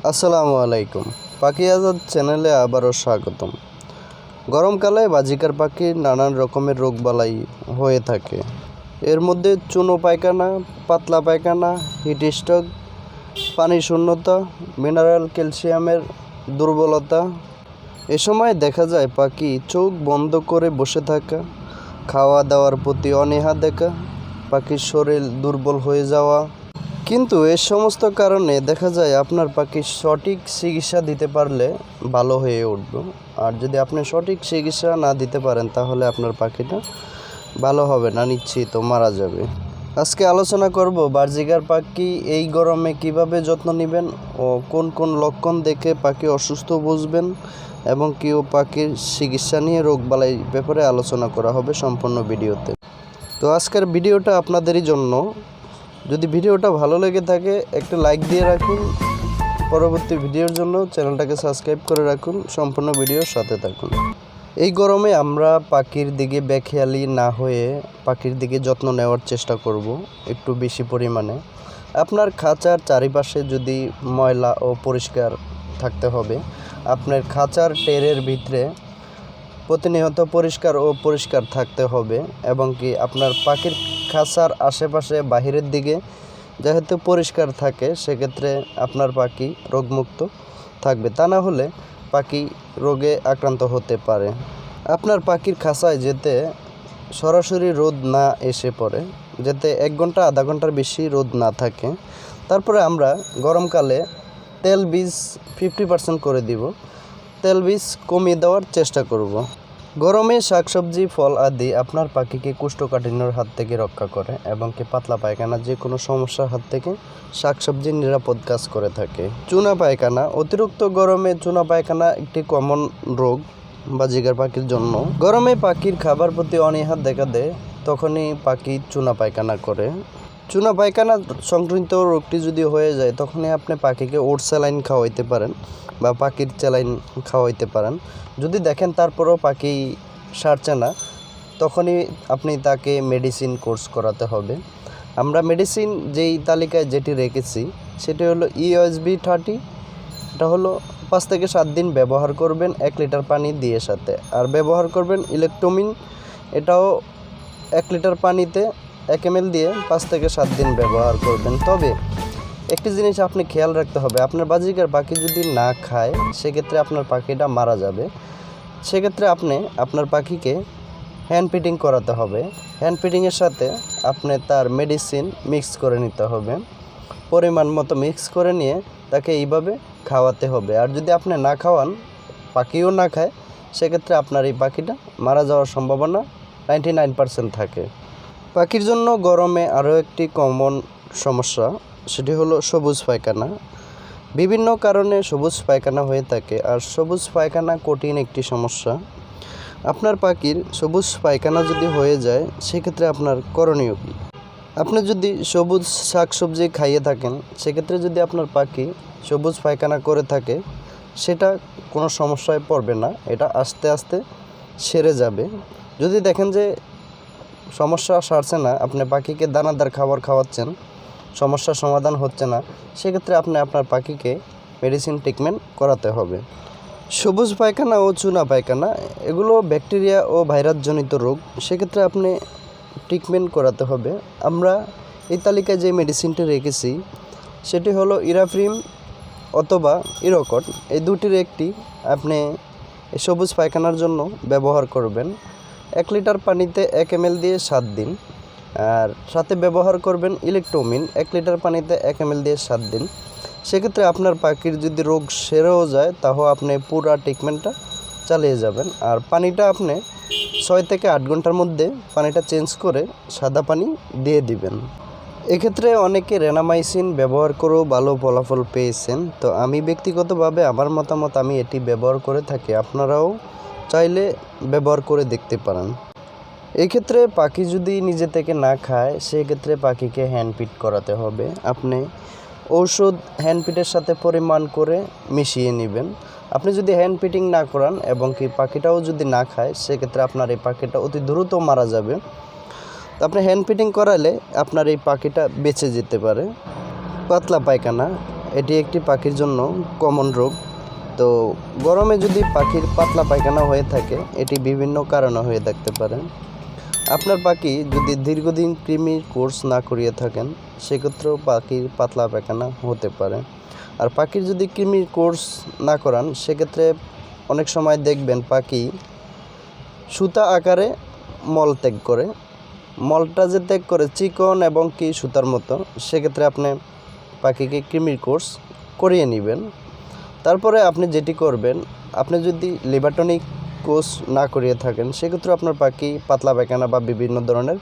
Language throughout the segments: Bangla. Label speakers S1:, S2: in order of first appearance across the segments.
S1: আসসালামু আলাইকুম। পাখি আজাদ চ্যানেলে আবারও স্বাগতম। গরমকালে বাজিকার পাখির নানান রকমের রোগবালাই হয়ে থাকে। এর মধ্যে চুনো পায়খানা, পাতলা পায়খানা, হিট স্ট্রোক, পানি শূন্যতা, মিনারেল ক্যালসিয়ামের দুর্বলতা। এ সময় দেখা যায় পাখি চোখ বন্ধ করে বসে থাকা, খাওয়া দাওয়ার প্রতি অনীহা দেখা, পাখির শরীর দুর্বল হয়ে যাওয়া। কিন্তু এর সমস্ত কারণে দেখা যায় আপনার পাখি সঠিক চিকিৎসা দিতে পারলে ভালো হয়ে উঠবে। আর যদি আপনি সঠিক চিকিৎসা না দিতে পারেন তাহলে আপনার পাখিটা ভালো হবে না, নিশ্চিত মারা যাবে। আজকে আলোচনা করব বাজিকার পাখি এই গরমে কিভাবে যত্ন নেবেন ও কোন কোন লক্ষণ দেখে পাখি অসুস্থ বুঝবেন এবং কেউ পাখির চিকিৎসা নিয়ে রোগবালাই ব্যাপারে আলোচনা করা হবে সম্পূর্ণ ভিডিওতে। তো আজকের ভিডিওটা আপনাদেরই জন্য। যদি ভিডিওটা ভালো লেগে থাকে একটা লাইক দিয়ে রাখুন, পরবর্তী ভিডিওর জন্য চ্যানেলটাকে সাবস্ক্রাইব করে রাখুন, সম্পূর্ণ ভিডিওর সাথে থাকুন। এই গরমে আমরা পাখির দিকে বেখেয়ালি না হয়ে পাখির দিকে যত্ন নেওয়ার চেষ্টা করব একটু বেশি পরিমাণে। আপনার খাঁচার চারিপাশে যদি ময়লা ও পরিষ্কার থাকতে হবে, আপনার খাঁচার টেরের ভিতরে প্রতিনিয়ত পরিষ্কার থাকতে হবে এবং কি আপনার পাখির খাঁচার আশেপাশে বাহিরের দিকে যেহেতু পরিষ্কার থাকে সেক্ষেত্রে আপনার পাখি রোগমুক্ত থাকবে। তা না হলে পাখি রোগে আক্রান্ত হতে পারে। আপনার পাখির খাঁচায় যেতে সরাসরি রোদ না এসে পড়ে, যাতে 1 ঘন্টা আধা ঘন্টার বেশি রোদ না থাকে। তারপরে আমরা গরমকালে তেল বীজ 50% করে দিব, তেল বীজ কমিয়ে দেওয়ার চেষ্টা করব। গরমে শাকসবজি, ফল আদি আপনার পাখিকে কোষ্ঠকাঠিন্যর হাত থেকে রক্ষা করে এবং কি পাতলা পায়খানা যে কোনো সমস্যার হাত থেকে শাকসবজি নিরাপদ কাজ করে থাকে। চুনা পায়খানা, অতিরিক্ত গরমে চুনা পায়খানা একটি কমন রোগ বাজিকার পাখির জন্য। গরমে পাখির খাবার প্রতি অনীহা দেখা দেয়, তখনই পাখি চুনা পায়খানা করে। চুনা পায়খানা সংক্রামিত রোগটি যদি হয়ে যায় তখনই আপনি পাখিকে ওট স্যালাইন খাওয়াইতে পারেন বা পাখির স্যালাইন খাওয়াইতে পারেন। যদি দেখেন তারপরেও পাখি সারছে না, তখনই আপনি তাকে মেডিসিন কোর্স করাতে হবে। আমরা মেডিসিন যেই তালিকায় যেটি রেখেছি সেটি হলো EOSB30। এটা হলো 5 থেকে 7 দিন ব্যবহার করবেন 1 লিটার পানি দিয়ে সাথে। আর ব্যবহার করবেন ইলেকট্রোমিন, এটাও 1 লিটার পানিতে 1 ml দিয়ে 5 থেকে 7 দিন ব্যবহার করবেন। তবে একটি জিনিস আপনি খেয়াল রাখতে হবে, আপনার বাজিকার পাখি যদি না খায় সেক্ষেত্রে আপনার পাখিটা মারা যাবে। সেক্ষেত্রে আপনি আপনার পাখিকে হ্যান্ড ফিডিং করাতে হবে। হ্যান্ড ফিডিংয়ের সাথে আপনি তার মেডিসিন মিক্স করে নিতে হবে, পরিমাণ মতো মিক্স করে নিয়ে তাকে এইভাবে খাওয়াতে হবে। আর যদি আপনি না খাওয়ান, পাখিও না খায়, সেক্ষেত্রে আপনার এই পাখিটা মারা যাওয়ার সম্ভাবনা 99% থাকে। পাখির জন্য গরমে আরও একটি কমন সমস্যা, সেটি হলো সবুজ পায়খানা। বিভিন্ন কারণে সবুজ পায়খানা হয়ে থাকে, আর সবুজ পায়খানা কঠিন একটি সমস্যা। আপনার পাখির সবুজ পায়খানা যদি হয়ে যায় সেক্ষেত্রে আপনার করণীয় কী? আপনি যদি সবুজ শাকসবজি খাইয়ে থাকেন, সেক্ষেত্রে যদি আপনার পাখি সবুজ পায়খানা করে থাকে সেটা কোনো সমস্যায় পড়বে না, এটা আস্তে আস্তে সেরে যাবে। যদি দেখেন যে সমস্যা সারছে না, আপনি পাখিকে দানাদার খাবার খাওয়াচ্ছেন, সমস্যার সমাধান হচ্ছে না, সেক্ষেত্রে আপনি আপনার পাখিকে মেডিসিন ট্রিটমেন্ট করাতে হবে। সবুজ পায়খানা ও চুনা পায়খানা এগুলো ব্যাকটেরিয়া ও ভাইরাসজনিত রোগ, সেক্ষেত্রে আপনি ট্রিটমেন্ট করাতে হবে। আমরা এই তালিকায় যে মেডিসিনটি রেখেছি সেটি হলো ইরাফ্রিম অথবা ইরোকট, এই দুটির একটি আপনি সবুজ পায়খানার জন্য ব্যবহার করবেন। 1 লিটার পানিতে 1 ml দিয়ে 7 দিন। আর সাথে ব্যবহার করবেন ইলেকট্রোমিন 1 লিটার পানিতে 1 ml দিয়ে 7 দিন। সেক্ষেত্রে আপনার পাখির যদি রোগ সেরেও যায় তাও আপনি পুরো ট্রিটমেন্টটা চালিয়ে যাবেন। আর পানিটা আপনি 6 থেকে 8 ঘন্টার মধ্যে পানিটা চেঞ্জ করে সাদা পানি দিয়ে দিবেন। এক্ষেত্রে অনেকে রেনামাইসিন ব্যবহার করেও ভালো ফলাফল পেয়েছেন। তো আমি ব্যক্তিগতভাবে আমার মতামত, আমি এটি ব্যবহার করে থাকি, আপনারাও চাইলে ব্যবহার করে দেখতে পারেন। এক্ষেত্রে পাখি যদি নিজে থেকে না খায় সেক্ষেত্রে পাখিকে হ্যান্ড ফিড করাতে হবে। আপনি ঔষধ হ্যান্ড ফিডের সাথে পরিমাণ করে মিশিয়ে নেবেন। আপনি যদি হ্যান্ড ফিডিং না করান এবং কি পাখিটাও যদি না খায় সেক্ষেত্রে আপনার এই পাখিটা অতি দ্রুত মারা যাবে। তো আপনি হ্যান্ড ফিডিং করালে আপনার এই পাখিটা বেঁচে যেতে পারে। পাতলা পায়খানা, এটি একটি পাখির জন্য কমন রোগ। তো গরমে যদি পাখির পাতলা পায়খানা হয়ে থাকে, এটি বিভিন্ন কারণে হয়ে থাকতে পারে। আপনার পাখি যদি দীর্ঘদিন কৃমির কোর্স না করিয়ে থাকেন, সেক্ষেত্রেও পাখির পাতলা পায়খানা হতে পারে। আর পাখির যদি কৃমির কোর্স না করান, সেক্ষেত্রে অনেক সময় দেখবেন পাখি সুতা আকারে মল ত্যাগ করে। মলটা যে ত্যাগ করে চিকন এবং কি সুতার মতো, সেক্ষেত্রে আপনি পাখিকে কৃমির কোর্স করিয়ে নেবেন। তারপরে আপনি যেটি করবেন, আপনি যদি লিভার টনিক কোর্স না করিয়ে থাকেন, সেক্ষেত্রে আপনার পাখি পাতলা পায়খানা বা বিভিন্ন ধরনের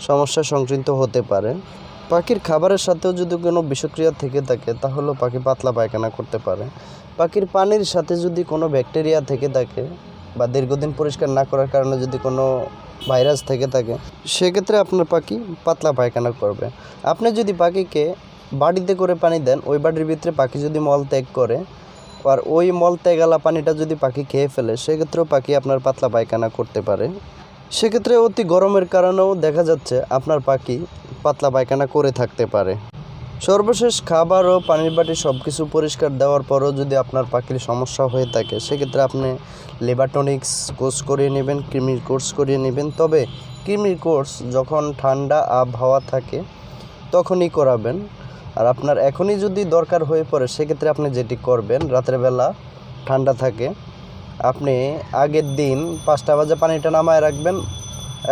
S1: সমস্যা সংক্রামিত হতে পারে। পাখির খাবারের সাথেও যদি কোনো বিষক্রিয়া থেকে থাকে, তাহলেও পাখি পাতলা পায়খানা করতে পারে। পাখির পানির সাথে যদি কোনো ব্যাকটেরিয়া থেকে থাকে বা দীর্ঘদিন পরিষ্কার না করার কারণে যদি কোনো ভাইরাস থেকে থাকে, সেক্ষেত্রে আপনার পাখি পাতলা পায়খানা করবে। আপনি যদি পাখিকে বাড়িতে করে পানি দেন, ওই বাড়ির ভিতরে পাখি যদি মল ত্যাগ করে, আর ওই মল ত্যাগালা পানিটা যদি পাখি খেয়ে ফেলে, সেক্ষেত্রেও পাখি আপনার পাতলা পায়খানা করতে পারে। সেক্ষেত্রে অতি গরমের কারণেও দেখা যাচ্ছে আপনার পাখি পাতলা পায়খানা করে থাকতে পারে। সর্বশেষ খাবার ও পানির বাটি সব কিছু পরিষ্কার দেওয়ার পরও যদি আপনার পাখির সমস্যা হয়ে থাকে, সেক্ষেত্রে আপনি লিভার টনিক্স কোর্স করিয়ে নেবেন, কৃমির কোর্স করিয়ে নেবেন। তবে কৃমির কোর্স যখন ঠান্ডা আবহাওয়া থাকে তখনই করাবেন। আর আপনার এখনই যদি দরকার হয়ে পড়ে, সেক্ষেত্রে আপনি যেটি করবেন, রাতের বেলা ঠান্ডা থাকে, আপনি আগের দিন 5টা বাজে পানিটা নামায় রাখবেন।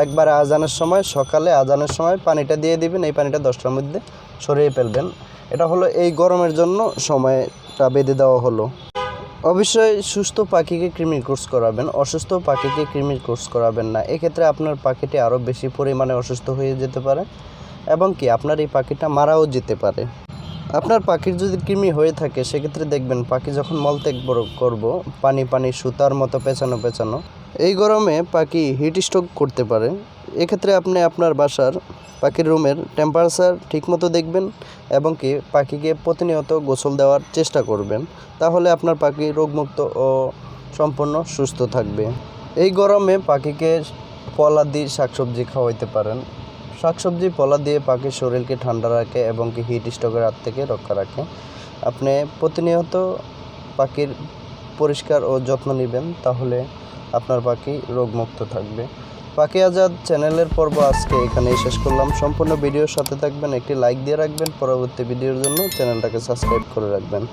S1: একবারে আজানের সময়, সকালে আজানের সময় পানিটা দিয়ে দিবেন। এই পানিটা 10টার মধ্যে সরিয়ে ফেলবেন। এটা হলো এই গরমের জন্য সময়টা বেঁধে দেওয়া হলো। অবশ্যই সুস্থ পাখিকে কৃমির কোর্স করাবেন, অসুস্থ পাখিকে কৃমির কোর্স করাবেন না। এক্ষেত্রে আপনার পাখিটি আরও বেশি পরিমাণে অসুস্থ হয়ে যেতে পারে এবং কি আপনার এই পাখিটা মারাও যেতে পারে। আপনার পাখির যদি কৃমি হয়ে থাকে, সেক্ষেত্রে দেখবেন পাখি যখন মলত্যাগ করব, পানি পানি সুতার মতো পেঁচানো। এই গরমে পাখি হিট স্ট্রোক করতে পারে। এক্ষেত্রে আপনি আপনার বাসার পাখির রুমের টেম্পারেচার ঠিকমতো দেখবেন এবং কি পাখিকে প্রতিনিয়ত গোসল দেওয়ার চেষ্টা করবেন। তাহলে আপনার পাখি রোগমুক্ত ও সম্পূর্ণ সুস্থ থাকবে। এই গরমে পাখিকে পলা দিয়ে শাকসবজি খাওয়াইতে পারেন। শাকসবজি পলা দিয়ে পাখির শরীরকে ঠান্ডা রাখে এবং কি হিট স্ট্রোকের হাত থেকে রক্ষা রাখে। আপনি প্রতিনিয়ত পাখির পরিষ্কার ও যত্ন নেবেন, তাহলে আপনার পাখি রোগমুক্ত থাকবে। পাখি আজাদ চ্যানেলের পর্ব আজকে এখানেই শেষ করলাম। সম্পূর্ণ ভিডিওর সাথে থাকবেন, একটি লাইক দিয়ে রাখবেন। পরবর্তী ভিডিওর জন্য চ্যানেলটাকে সাবস্ক্রাইব করে রাখবেন।